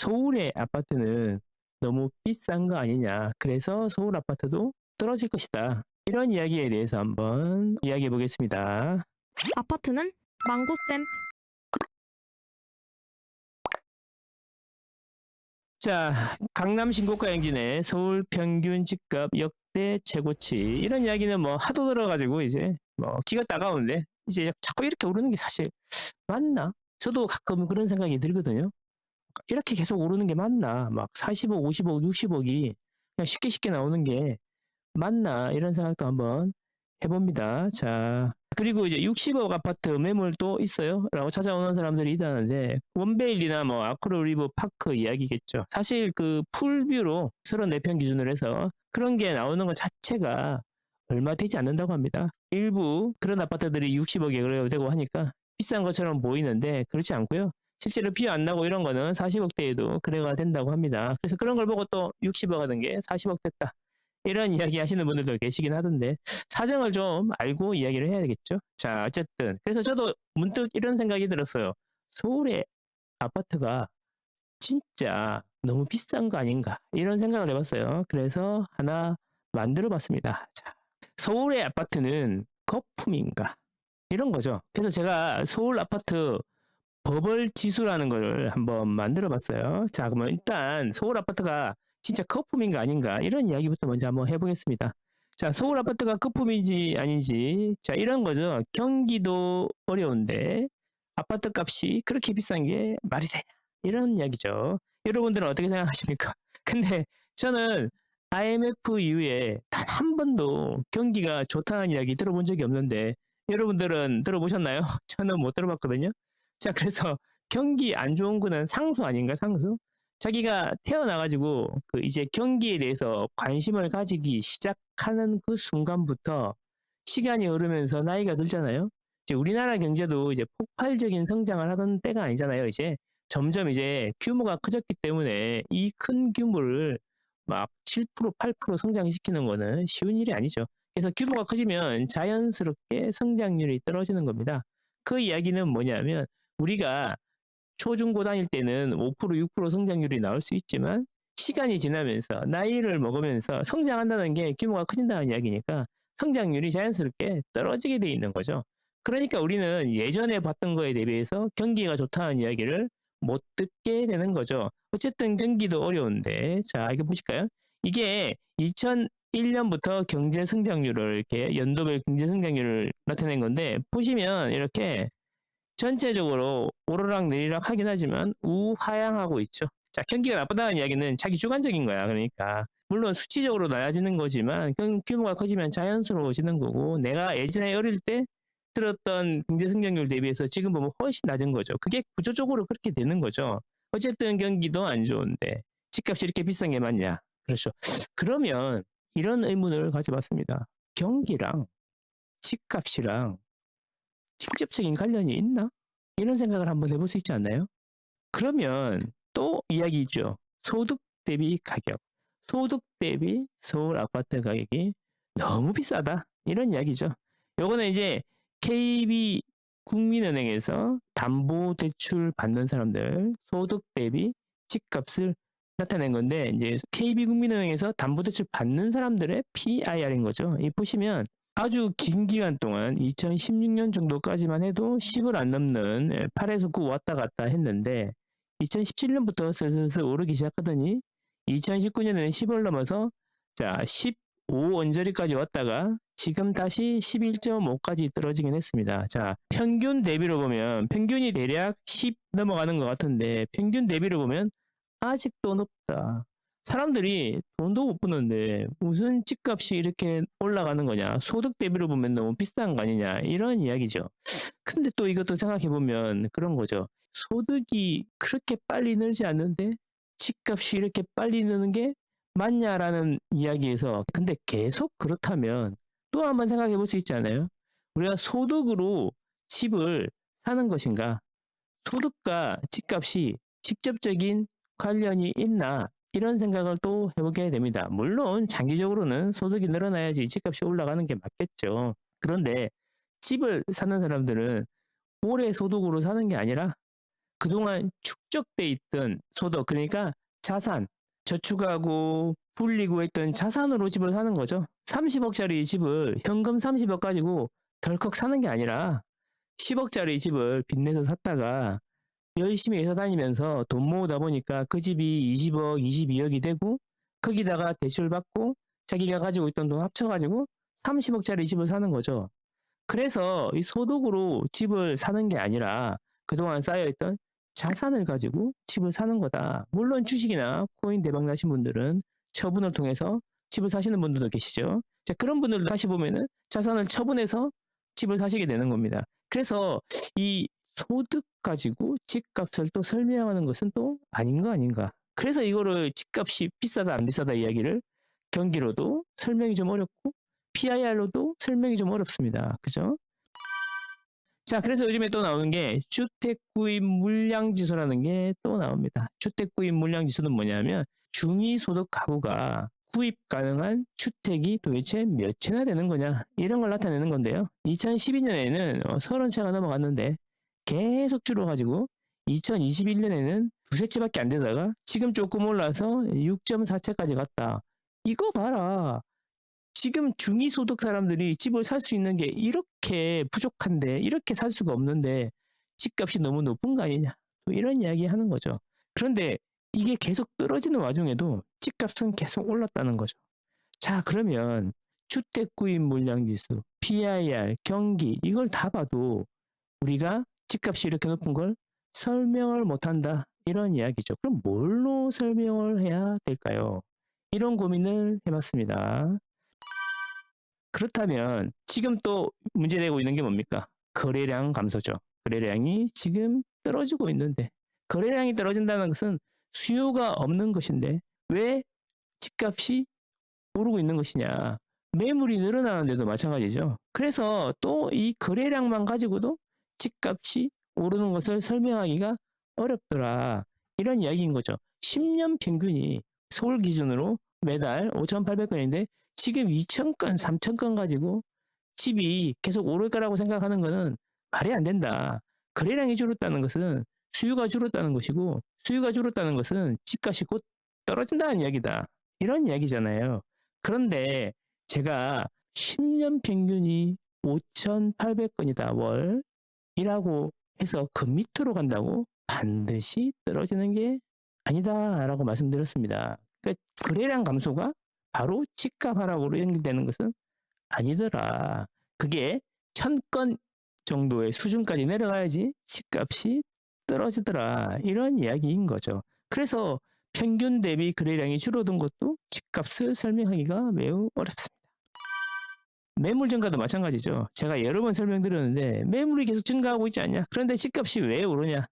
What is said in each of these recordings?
서울의 아파트는 너무 비싼 거 아니냐. 그래서 서울 아파트도 떨어질 것이다. 이런 이야기에 대해서 한번 이야기해 보겠습니다. 아파트는 망고쌤. 자, 강남 신고가 행진의 서울 평균 집값 역대 최고치. 이런 이야기는 뭐 하도 들어가지고 이제 뭐 기가 따가운데 이제 자꾸 이렇게 오르는 게 사실 맞나? 저도 가끔 그런 생각이 들거든요. 이렇게 계속 오르는 게 맞나? 막 40억, 50억, 60억이 그냥 쉽게 쉽게 나오는 게 맞나? 이런 생각도 한번 해봅니다. 자, 그리고 이제 60억 아파트 매물 또 있어요? 라고 찾아오는 사람들이 있다는데, 원베일리나 뭐 아크로 리브 파크 이야기겠죠. 사실 그 풀뷰로 34평 기준으로 해서 그런 게 나오는 것 자체가 얼마 되지 않는다고 합니다. 일부 그런 아파트들이 60억에 되고 하니까 비싼 것처럼 보이는데 그렇지 않고요. 실제로 비 안 나고 이런 거는 40억대에도 거래가 된다고 합니다. 그래서 그런 걸 보고 또 60억 하던 게 40억 됐다. 이런 이야기 하시는 분들도 계시긴 하던데 사정을 좀 알고 이야기를 해야 되겠죠. 자, 어쨌든 그래서 저도 문득 이런 생각이 들었어요. 서울의 아파트가 진짜 너무 비싼 거 아닌가 이런 생각을 해봤어요. 그래서 하나 만들어 봤습니다. 자, 서울의 아파트는 거품인가 이런 거죠. 그래서 제가 서울 아파트 버블 지수라는 거를 한번 만들어 봤어요. 자, 그러면 일단 서울 아파트가 진짜 거품인가 아닌가 이런 이야기부터 먼저 한번 해보겠습니다. 자, 서울 아파트가 거품인지 아닌지 자 이런 거죠. 경기도 어려운데 아파트 값이 그렇게 비싼 게 말이 되냐 이런 이야기죠. 여러분들은 어떻게 생각하십니까? 근데 저는 IMF 이후에 단 한 번도 경기가 좋다는 이야기 들어본 적이 없는데 여러분들은 들어보셨나요? 저는 못 들어봤거든요. 자, 그래서 경기 안 좋은 거는 상수 아닌가, 상수? 자기가 태어나가지고 그 이제 경기에 대해서 관심을 가지기 시작하는 그 순간부터 시간이 흐르면서 나이가 들잖아요. 이제 우리나라 경제도 이제 폭발적인 성장을 하던 때가 아니잖아요. 이제 점점 이제 규모가 커졌기 때문에 이 큰 규모를 막 7%, 8% 성장시키는 거는 쉬운 일이 아니죠. 그래서 규모가 커지면 자연스럽게 성장률이 떨어지는 겁니다. 그 이야기는 뭐냐면 우리가 초중고 다닐 때는 5%, 6% 성장률이 나올 수 있지만 시간이 지나면서 나이를 먹으면서 성장한다는 게 규모가 커진다는 이야기니까 성장률이 자연스럽게 떨어지게 돼 있는 거죠. 그러니까 우리는 예전에 봤던 거에 대비해서 경기가 좋다는 이야기를 못 듣게 되는 거죠. 어쨌든 경기도 어려운데 자 이거 보실까요? 이게 2001년부터 경제 성장률을 이렇게 연도별 경제 성장률을 나타낸 건데 보시면 이렇게 전체적으로 오르락 내리락 하긴 하지만 우하향하고 있죠. 자, 경기가 나쁘다는 이야기는 자기 주관적인 거야. 그러니까 물론 수치적으로 낮아지는 거지만 규모가 커지면 자연스러워지는 거고 내가 예전에 어릴 때 들었던 경제 성장률 대비해서 지금 보면 훨씬 낮은 거죠. 그게 구조적으로 그렇게 되는 거죠. 어쨌든 경기도 안 좋은데 집값이 이렇게 비싼 게 맞냐? 그렇죠. 그러면 이런 의문을 가져봤습니다. 경기랑 집값이랑 직접적인 관련이 있나? 이런 생각을 한번 해볼 수 있지 않나요? 그러면 또 이야기죠. 소득 대비 가격. 소득 대비 서울 아파트 가격이 너무 비싸다. 이런 이야기죠. 요거는 이제 KB 국민은행에서 담보대출 받는 사람들 소득 대비 집값을 나타낸 건데 이제 KB국민은행에서 담보대출 받는 사람들의 PIR인 거죠. 이 보시면 아주 긴 기간 동안 2016년 정도까지만 해도 10을 안 넘는 8에서 9 왔다 갔다 했는데 2017년부터 슬슬 오르기 시작하더니 2019년에는 10을 넘어서 자 15 언저리까지 왔다가 지금 다시 11.5까지 떨어지긴 했습니다. 자 평균 대비로 보면 평균이 대략 10 넘어가는 것 같은데 평균 대비로 보면 아직도 높다. 사람들이 돈도 못 버는데 무슨 집값이 이렇게 올라가는 거냐. 소득 대비로 보면 너무 비싼 거 아니냐. 이런 이야기죠. 근데 또 이것도 생각해 보면 그런 거죠. 소득이 그렇게 빨리 늘지 않는데 집값이 이렇게 빨리 느는 게 맞냐라는 이야기에서 근데 계속 그렇다면 또 한번 생각해 볼 수 있지 않아요? 우리가 소득으로 집을 사는 것인가? 소득과 집값이 직접적인 관련이 있나? 이런 생각을 또 해보게 됩니다. 물론 장기적으로는 소득이 늘어나야지 집값이 올라가는 게 맞겠죠. 그런데 집을 사는 사람들은 올해 소득으로 사는 게 아니라 그동안 축적돼 있던 소득, 그러니까 자산, 저축하고 불리고 했던 자산으로 집을 사는 거죠. 30억짜리 집을 현금 30억 가지고 덜컥 사는 게 아니라 10억짜리 집을 빚내서 샀다가 열심히 회사 다니면서 돈 모으다 보니까 그 집이 20억, 22억이 되고 거기다가 대출 받고 자기가 가지고 있던 돈 합쳐가지고 30억짜리 집을 사는 거죠. 그래서 이 소득으로 집을 사는 게 아니라 그동안 쌓여있던 자산을 가지고 집을 사는 거다. 물론 주식이나 코인 대박 나신 분들은 처분을 통해서 집을 사시는 분들도 계시죠. 자, 그런 분들도 다시 보면은 자산을 처분해서 집을 사시게 되는 겁니다. 그래서 이 소득 가지고 집값을 또 설명하는 것은 또 아닌 거 아닌가. 그래서 이거를 집값이 비싸다 안 비싸다 이야기를 경기로도 설명이 좀 어렵고 PIR로도 설명이 좀 어렵습니다. 그죠? 자, 그래서 요즘에 또 나오는 게 주택 구입 물량 지수라는 게 또 나옵니다. 주택 구입 물량 지수는 뭐냐면 중위소득 가구가 구입 가능한 주택이 도대체 몇 채나 되는 거냐 이런 걸 나타내는 건데요. 2012년에는 30채가 넘어갔는데 계속 줄어가지고 2021년에는 두세 채밖에 안 되다가 지금 조금 올라서 6.4채까지 갔다. 이거 봐라. 지금 중위소득 사람들이 집을 살 수 있는 게 이렇게 부족한데 이렇게 살 수가 없는데 집값이 너무 높은 거 아니냐 또 이런 이야기 하는 거죠. 그런데 이게 계속 떨어지는 와중에도 집값은 계속 올랐다는 거죠. 자, 그러면 주택 구입 물량 지수, PIR, 경기 이걸 다 봐도 우리가 집값이 이렇게 높은 걸 설명을 못한다 이런 이야기죠. 그럼 뭘로 설명을 해야 될까요? 이런 고민을 해봤습니다. 그렇다면 지금 또 문제되고 있는 게 뭡니까? 거래량 감소죠. 거래량이 지금 떨어지고 있는데 거래량이 떨어진다는 것은 수요가 없는 것인데 왜 집값이 오르고 있는 것이냐? 매물이 늘어나는데도 마찬가지죠. 그래서 또 이 거래량만 가지고도 집값이 오르는 것을 설명하기가 어렵더라. 이런 이야기인 거죠. 10년 평균이 서울 기준으로 매달 5,800건인데 지금 2,000건, 3,000건 가지고 집이 계속 오를 거라고 생각하는 것은 말이 안 된다. 거래량이 줄었다는 것은 수요가 줄었다는 것이고 수요가 줄었다는 것은 집값이 곧 떨어진다는 이야기다. 이런 이야기잖아요. 그런데 제가 10년 평균이 5,800건이다 월이라고 해서 그 밑으로 간다고 반드시 떨어지는 게 아니다라고 말씀드렸습니다. 그러니까 거래량 감소가 바로 집값 하락으로 연결되는 것은 아니더라. 그게 1,000건 정도의 수준까지 내려가야지 집값이 떨어지더라. 이런 이야기인 거죠. 그래서 평균 대비 거래량이 줄어든 것도 집값을 설명하기가 매우 어렵습니다. 매물 증가도 마찬가지죠. 제가 여러 번 설명드렸는데 매물이 계속 증가하고 있지 않냐? 그런데 집값이 왜 오르냐?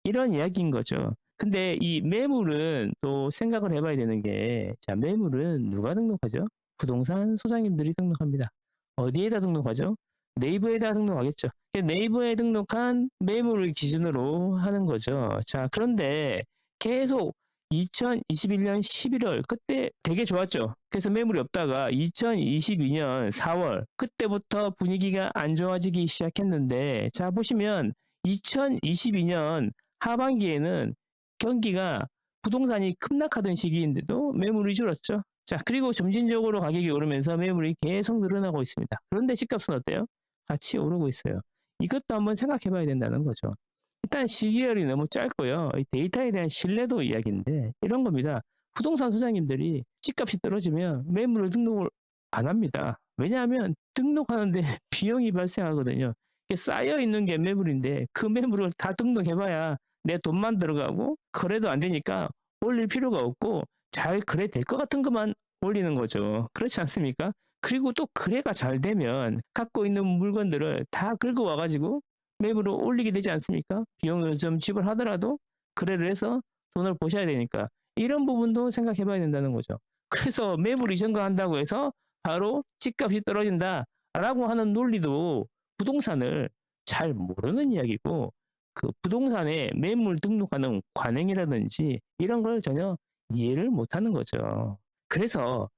이런 이야기인 거죠. 근데 이 매물은 또 생각을 해봐야 되는 게, 자, 매물은 누가 등록하죠? 부동산 소장님들이 등록합니다. 어디에다 등록하죠? 네이버에다 등록하겠죠. 네이버에 등록한 매물을 기준으로 하는 거죠. 자, 그런데 계속 2021년 11월 그때 되게 좋았죠. 그래서 매물이 없다가 2022년 4월 그때부터 분위기가 안 좋아지기 시작했는데, 자, 보시면 2022년 하반기에는 경기가 부동산이 급락하던 시기인데도 매물이 줄었죠. 자, 그리고 점진적으로 가격이 오르면서 매물이 계속 늘어나고 있습니다. 그런데 집값은 어때요? 같이 오르고 있어요. 이것도 한번 생각해 봐야 된다는 거죠. 일단 시기열이 너무 짧고요. 이 데이터에 대한 신뢰도 이야기인데 이런 겁니다. 부동산 소장님들이 집값이 떨어지면 매물을 등록을 안 합니다. 왜냐하면 등록하는데 비용이 발생하거든요. 쌓여 있는 게 매물인데 그 매물을 다 등록해봐야 내 돈만 들어가고 거래도 안 되니까 올릴 필요가 없고 잘 거래될 것 같은 것만 올리는 거죠. 그렇지 않습니까? 그리고 또 거래가 잘 되면 갖고 있는 물건들을 다 긁어와가지고 매물을 올리게 되지 않습니까? 비용을 좀 지불하더라도 거래를 해서 돈을 보셔야 되니까 이런 부분도 생각해 봐야 된다는 거죠. 그래서 매물이 증가한다고 해서 바로 집값이 떨어진다라고 하는 논리도 부동산을 잘 모르는 이야기고 그 부동산에 매물 등록하는 관행이라든지 이런 걸 전혀 이해를 못하는 거죠. 그래서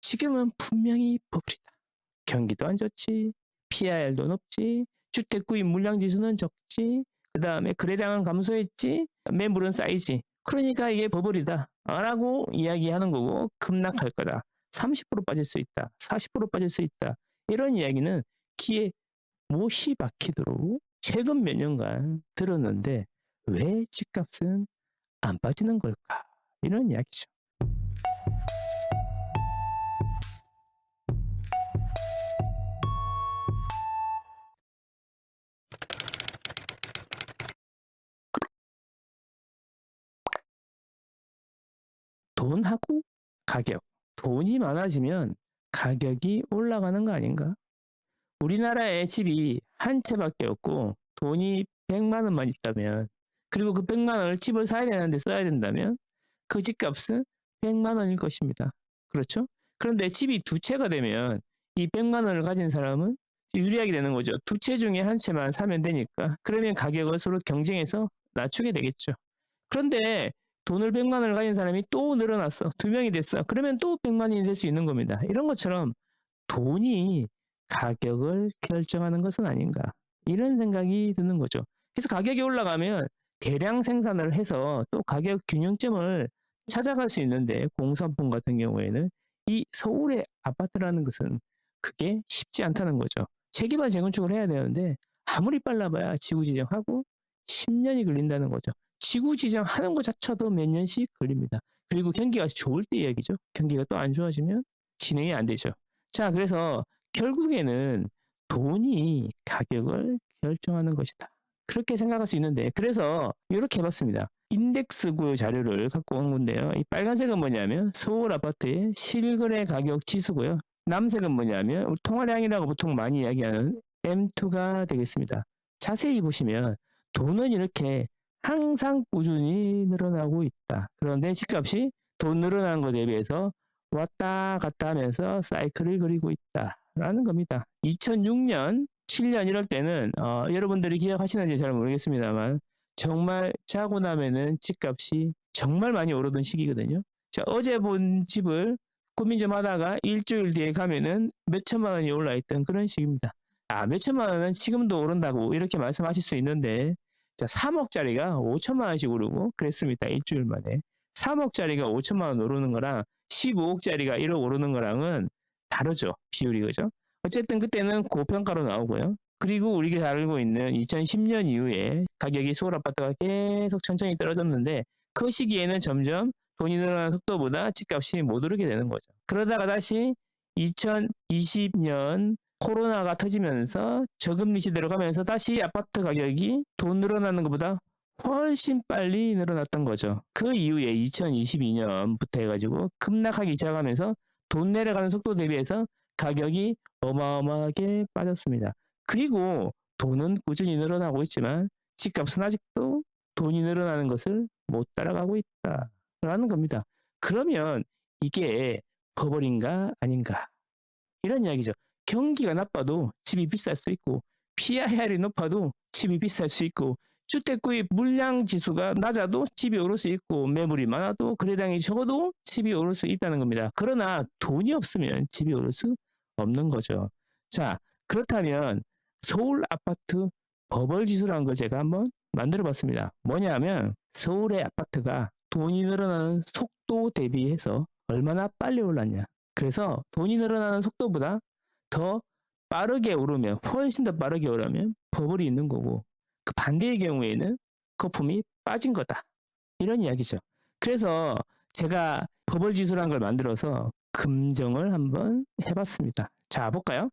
지금은 분명히 버블이다. 경기도 안 좋지, PIR도 높지, 주택 구입 물량 지수는 적지, 그 다음에 거래량은 감소했지, 매물은 쌓이지. 그러니까 이게 버블이다 라고 이야기하는 거고, 급락할 거다. 30% 빠질 수 있다. 40% 빠질 수 있다. 이런 이야기는 귀에 못이 박히도록 최근 몇 년간 들었는데 왜 집값은 안 빠지는 걸까? 이런 이야기죠. 돈하고 가격. 돈이 많아지면 가격이 올라가는 거 아닌가? 우리나라에 집이 한 채밖에 없고 돈이 100만 원만 있다면, 그리고 그 100만 원을 집을 사야 되는데 써야 된다면 그 집값은 100만 원일 것입니다. 그렇죠? 그런데 집이 두 채가 되면 이 100만 원을 가진 사람은 유리하게 되는 거죠. 두 채 중에 한 채만 사면 되니까. 그러면 가격을 서로 경쟁해서 낮추게 되겠죠. 그런데 돈을 100만 원을 가진 사람이 또 늘어났어. 두 명이 됐어. 그러면 또 100만 원이 될 수 있는 겁니다. 이런 것처럼 돈이 가격을 결정하는 것은 아닌가. 이런 생각이 드는 거죠. 그래서 가격이 올라가면 대량 생산을 해서 또 가격 균형점을 찾아갈 수 있는데, 공산품 같은 경우에는 이 서울의 아파트라는 것은 그게 쉽지 않다는 거죠. 재개발 재건축을 해야 되는데 아무리 빨라봐야 지구 지정하고 10년이 걸린다는 거죠. 지구 지정하는 것 자체도 몇 년씩 걸립니다. 그리고 경기가 좋을 때 얘기죠. 경기가 또 안 좋아지면 진행이 안 되죠. 자, 그래서 결국에는 돈이 가격을 결정하는 것이다. 그렇게 생각할 수 있는데, 그래서 이렇게 해봤습니다. 인덱스구 자료를 갖고 온 건데요. 이 빨간색은 뭐냐면 서울 아파트의 실거래 가격 지수고요. 남색은 뭐냐면 우리 통화량이라고 보통 많이 이야기하는 M2가 되겠습니다. 자세히 보시면 돈은 이렇게 항상 꾸준히 늘어나고 있다. 그런데 집값이 돈 늘어나는 것에 비해서 왔다 갔다 하면서 사이클을 그리고 있다라는 겁니다. 2006년, 7년 이럴 때는 여러분들이 기억하시는지 잘 모르겠습니다만 정말 자고 나면은 집값이 정말 많이 오르던 시기거든요. 자, 어제 본 집을 고민 좀 하다가 일주일 뒤에 가면은 몇 천만 원이 올라 있던 그런 시기입니다. 몇 천만 원은 지금도 오른다고 이렇게 말씀하실 수 있는데, 자, 3억짜리가 5천만 원씩 오르고 그랬습니다. 일주일 만에. 3억짜리가 5천만 원 오르는 거랑 15억짜리가 1억 오르는 거랑은 다르죠. 비율이. 그죠? 어쨌든 그때는 고평가로 나오고요. 그리고 우리가 잘 알고 있는 2010년 이후에 가격이 서울 아파트가 계속 천천히 떨어졌는데, 그 시기에는 점점 돈이 늘어나는 속도보다 집값이 못 오르게 되는 거죠. 그러다가 다시 2020년 코로나가 터지면서 저금리 시대로 가면서 다시 아파트 가격이 돈 늘어나는 것보다 훨씬 빨리 늘어났던 거죠. 그 이후에 2022년부터 해가지고 급락하기 시작하면서 돈 내려가는 속도 대비해서 가격이 어마어마하게 빠졌습니다. 그리고 돈은 꾸준히 늘어나고 있지만 집값은 아직도 돈이 늘어나는 것을 못 따라가고 있다라는 겁니다. 그러면 이게 버블인가 아닌가? 이런 이야기죠. 경기가 나빠도 집이 비쌀 수 있고, PIR이 높아도 집이 비쌀 수 있고, 주택구입 물량 지수가 낮아도 집이 오를 수 있고, 매물이 많아도 거래량이 적어도 집이 오를 수 있다는 겁니다. 그러나 돈이 없으면 집이 오를 수 없는 거죠. 자, 그렇다면 서울 아파트 버블 지수라는 걸 제가 한번 만들어 봤습니다. 뭐냐면 서울의 아파트가 돈이 늘어나는 속도 대비해서 얼마나 빨리 올랐냐. 그래서 돈이 늘어나는 속도보다 더 빠르게 오르면, 훨씬 더 빠르게 오르면 버블이 있는 거고, 그 반대의 경우에는 거품이 빠진 거다. 이런 이야기죠. 그래서 제가 버블 지수라는 걸 만들어서 금정을 한번 해봤습니다. 자, 볼까요?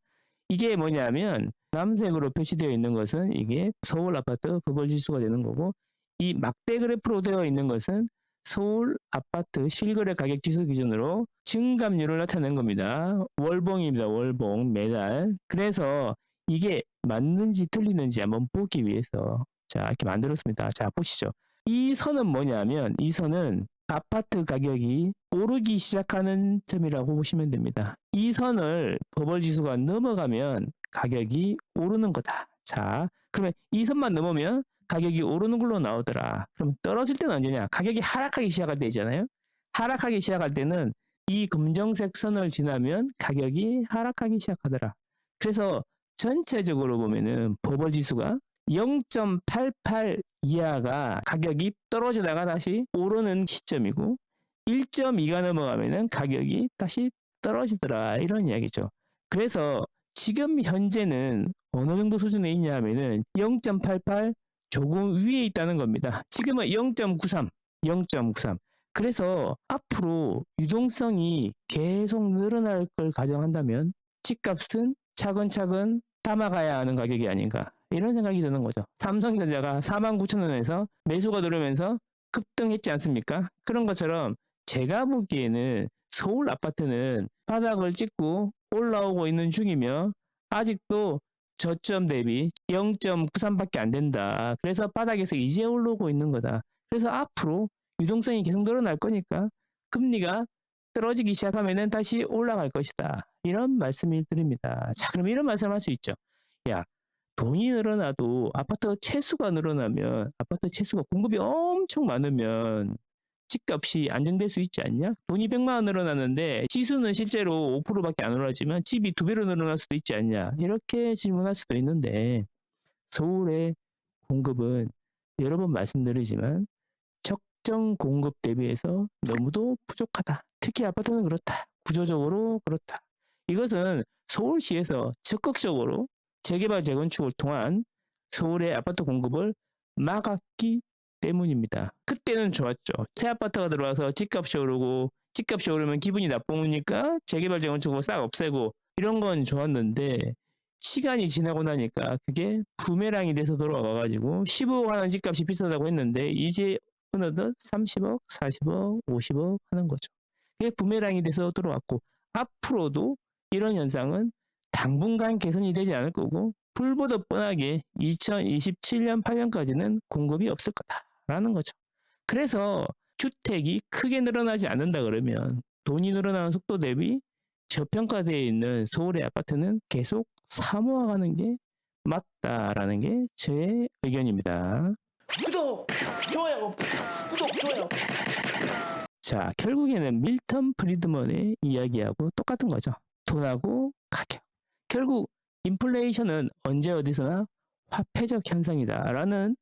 이게 뭐냐면 남색으로 표시되어 있는 것은 이게 서울 아파트 버블 지수가 되는 거고, 이 막대 그래프로 되어 있는 것은 서울 아파트 실거래 가격 지수 기준으로 증감률을 나타낸 겁니다. 월봉입니다. 월봉 매달. 그래서 이게 맞는지 틀리는지 한번 보기 위해서 자, 이렇게 만들었습니다. 자, 보시죠. 이 선은 뭐냐면 이 선은 아파트 가격이 오르기 시작하는 점이라고 보시면 됩니다. 이 선을 버블 지수가 넘어가면 가격이 오르는 거다. 자, 그러면 이 선만 넘으면 가격이 오르는 걸로 나오더라. 그럼 떨어질 때는 언제냐? 가격이 하락하기 시작할 때잖아요. 하락하기 시작할 때는 이 검정색 선을 지나면 가격이 하락하기 시작하더라. 그래서 전체적으로 보면은 버블 지수가 0.88 이하가 가격이 떨어지다가 다시 오르는 시점이고 1.2가 넘어가면은 가격이 다시 떨어지더라 이런 이야기죠. 그래서 지금 현재는 어느 정도 수준에 있냐 하면은 0.88 조금 위에 있다는 겁니다. 지금은 0.93, 0.93. 그래서 앞으로 유동성이 계속 늘어날 걸 가정한다면 집값은 차근차근 담아가야 하는 가격이 아닌가 이런 생각이 드는 거죠. 삼성전자가 49,000원에서 매수가 들어오면서 급등했지 않습니까? 그런 것처럼 제가 보기에는 서울 아파트는 바닥을 찍고 올라오고 있는 중이며 아직도 저점 대비 0.93밖에 안 된다. 그래서 바닥에서 이제 올라오고 있는 거다. 그래서 앞으로 유동성이 계속 늘어날 거니까 금리가 떨어지기 시작하면 다시 올라갈 것이다. 이런 말씀을 드립니다. 자, 그럼 이런 말씀을 할 수 있죠. 야, 돈이 늘어나도 아파트 채수가 늘어나면 아파트 채수가 공급이 엄청 많으면 집값이 안정될 수 있지 않냐? 돈이 100만 원 늘어나는데 지수는 실제로 5%밖에 안 올라지만 집이 2배로 늘어날 수도 있지 않냐? 이렇게 질문할 수도 있는데 서울의 공급은 여러 번 말씀드리지만 적정 공급 대비해서 너무도 부족하다. 특히 아파트는 그렇다. 구조적으로 그렇다. 이것은 서울시에서 적극적으로 재개발 재건축을 통한 서울의 아파트 공급을 막았기 때문입니다. 그때는 좋았죠. 새 아파트가 들어와서 집값이 오르고 집값이 오르면 기분이 나쁘니까 재개발 재건축을 싹 없애고 이런 건 좋았는데 시간이 지나고 나니까 그게 부메랑이 돼서 돌아와가지고 15억 하는 집값이 비싸다고 했는데 이제 어느덧 30억, 40억, 50억 하는 거죠. 그게 부메랑이 돼서 돌아왔고 앞으로도 이런 현상은 당분간 개선이 되지 않을 거고 불보듯 뻔하게 2027년, 8년까지는 공급이 없을 거다라는 거죠. 그래서 주택이 크게 늘어나지 않는다 그러면 돈이 늘어나는 속도 대비 저평가되어 있는 서울의 아파트는 계속 사모아가는 게 맞다라는 게 제 의견입니다. 구독, 좋아요, 구독, 좋아요. 자, 결국에는 밀턴 프리드먼의 이야기하고 똑같은 거죠. 돈하고 가격. 결국 인플레이션은 언제 어디서나 화폐적 현상이다라는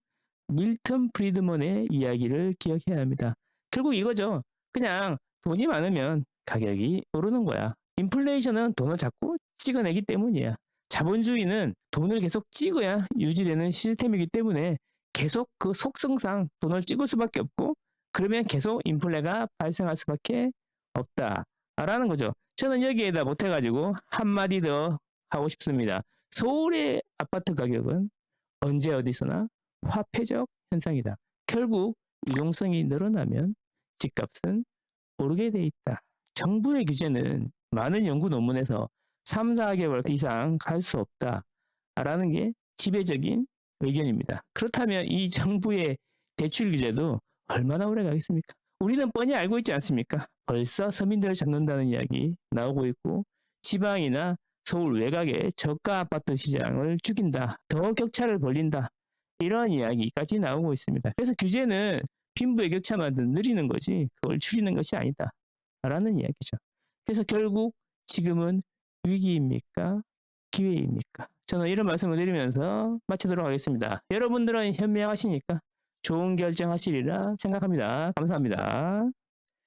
밀턴 프리드먼의 이야기를 기억해야 합니다. 결국 이거죠. 그냥 돈이 많으면 가격이 오르는 거야. 인플레이션은 돈을 자꾸 찍어내기 때문이야. 자본주의는 돈을 계속 찍어야 유지되는 시스템이기 때문에 계속 그 속성상 돈을 찍을 수밖에 없고 그러면 계속 인플레가 발생할 수밖에 없다라는 거죠. 저는 여기에다 못해가지고 한마디 더 하고 싶습니다. 서울의 아파트 가격은 언제 어디서나 화폐적 현상이다. 결국 유동성이 늘어나면 집값은 오르게 돼 있다. 정부의 규제는 많은 연구 논문에서 3, 4개월 이상 갈 수 없다라는 게 지배적인 의견입니다. 그렇다면 이 정부의 대출 규제도 얼마나 오래 가겠습니까? 우리는 뻔히 알고 있지 않습니까? 벌써 서민들을 잡는다는 이야기 나오고 있고 지방이나 서울 외곽의 저가 아파트 시장을 죽인다. 더 격차를 벌린다. 이런 이야기까지 나오고 있습니다. 그래서 규제는 빈부의 격차만 더 늘리는 거지 그걸 줄이는 것이 아니다. 라는 이야기죠. 그래서 결국 지금은 위기입니까? 기회입니까? 저는 이런 말씀을 드리면서 마치도록 하겠습니다. 여러분들은 현명하시니까 좋은 결정하시리라 생각합니다. 감사합니다.